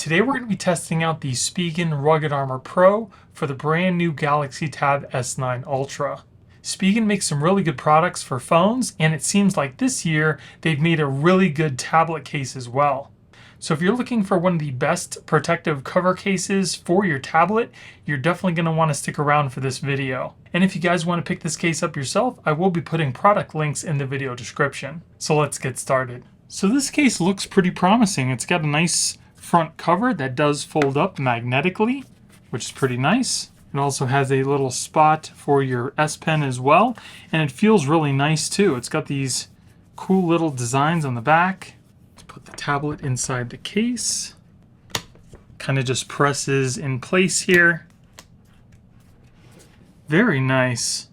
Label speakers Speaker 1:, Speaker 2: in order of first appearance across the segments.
Speaker 1: Today we're going to be testing out the Spigen Rugged Armor Pro for the brand new Galaxy Tab S9 Ultra. Spigen makes some really good products for phones, and it seems like this year they've made a really good tablet case as well. So if you're looking for one of the best protective cover cases for your tablet, you're definitely going to want to stick around for this video. And if you guys want to pick this case up yourself, I will be putting product links in the video description. So let's get started. So this case looks pretty promising. It's got a nice front cover that does fold up magnetically, which is pretty nice. It also has a little spot for your S Pen as well, and it feels really nice too. It's got these cool little designs on the back. Let's put the tablet inside the case. Kind of just presses in place here. Very nice.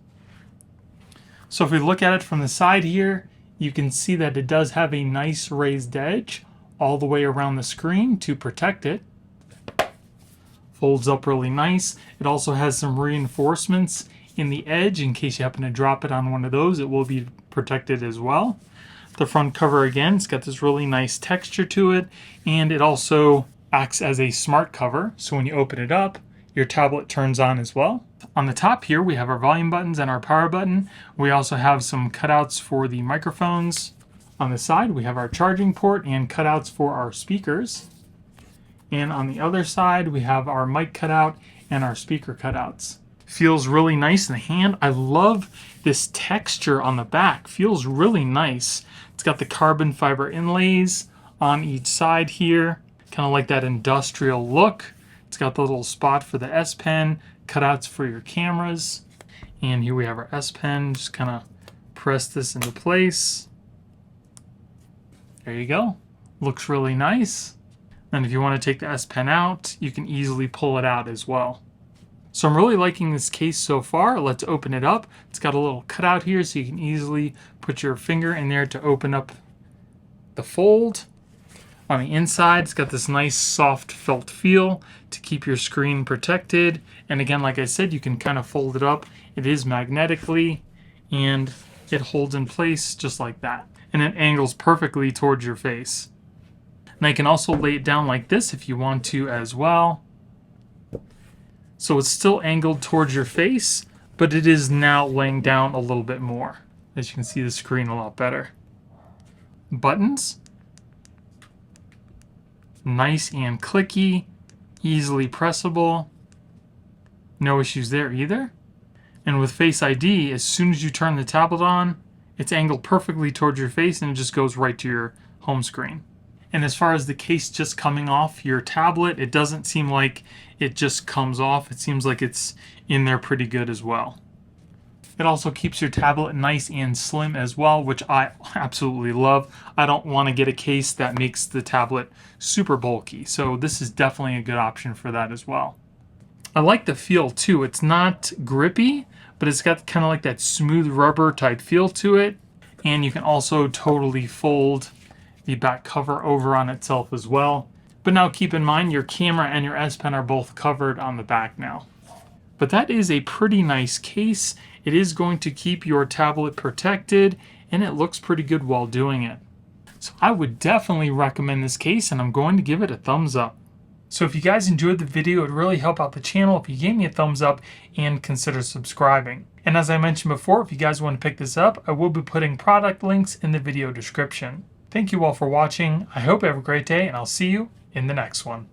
Speaker 1: So if we look at it from the side here, you can see that it does have a nice raised edge all the way around the screen to protect it. Folds up really nice. It also has some reinforcements in the edge in case you happen to drop it on one of those. It will be protected as well. The front cover again, it's got this really nice texture to it, and it also acts as a smart cover. So when you open it up, your tablet turns on as well. On the top here, we have our volume buttons and our power button. We also have some cutouts for the microphones. On the side, we have our charging port and cutouts for our speakers. And on the other side, we have our mic cutout and our speaker cutouts. Feels really nice in the hand. I love this texture on the back. Feels really nice. It's got the carbon fiber inlays on each side here. Kind of like that industrial look. It's got the little spot for the S Pen, cutouts for your cameras. And here we have our S Pen. Just kind of press this into place. There you go. Looks really nice. And if you want to take the S Pen out, you can easily pull it out as well. So I'm really liking this case so far. Let's open it up. It's got a little cutout here so you can easily put your finger in there to open up the fold. On the inside, it's got this nice soft felt feel to keep your screen protected. And again, like I said, you can kind of fold it up. It is magnetically, and it holds in place just like that. And it angles perfectly towards your face. And I can also lay it down like this if you want to as well. So it's still angled towards your face, but it is now laying down a little bit more. As you can see the screen a lot better. Buttons. Nice and clicky, easily pressable. No issues there either. And with Face ID, as soon as you turn the tablet on, it's angled perfectly towards your face and it just goes right to your home screen. And as far as the case just coming off your tablet, it doesn't seem like it just comes off. It seems like it's in there pretty good as well. It also keeps your tablet nice and slim as well, which I absolutely love. I don't want to get a case that makes the tablet super bulky. So this is definitely a good option for that as well. I like the feel too. It's not grippy, but it's got kind of like that smooth rubber type feel to it. And you can also totally fold the back cover over on itself as well. But now keep in mind your camera and your S Pen are both covered on the back now. But that is a pretty nice case. It is going to keep your tablet protected, and it looks pretty good while doing it. So I would definitely recommend this case, and I'm going to give it a thumbs up. So if you guys enjoyed the video, it would really help out the channel if you gave me a thumbs up and consider subscribing. And as I mentioned before, if you guys want to pick this up, I will be putting product links in the video description. Thank you all for watching. I hope you have a great day, and I'll see you in the next one.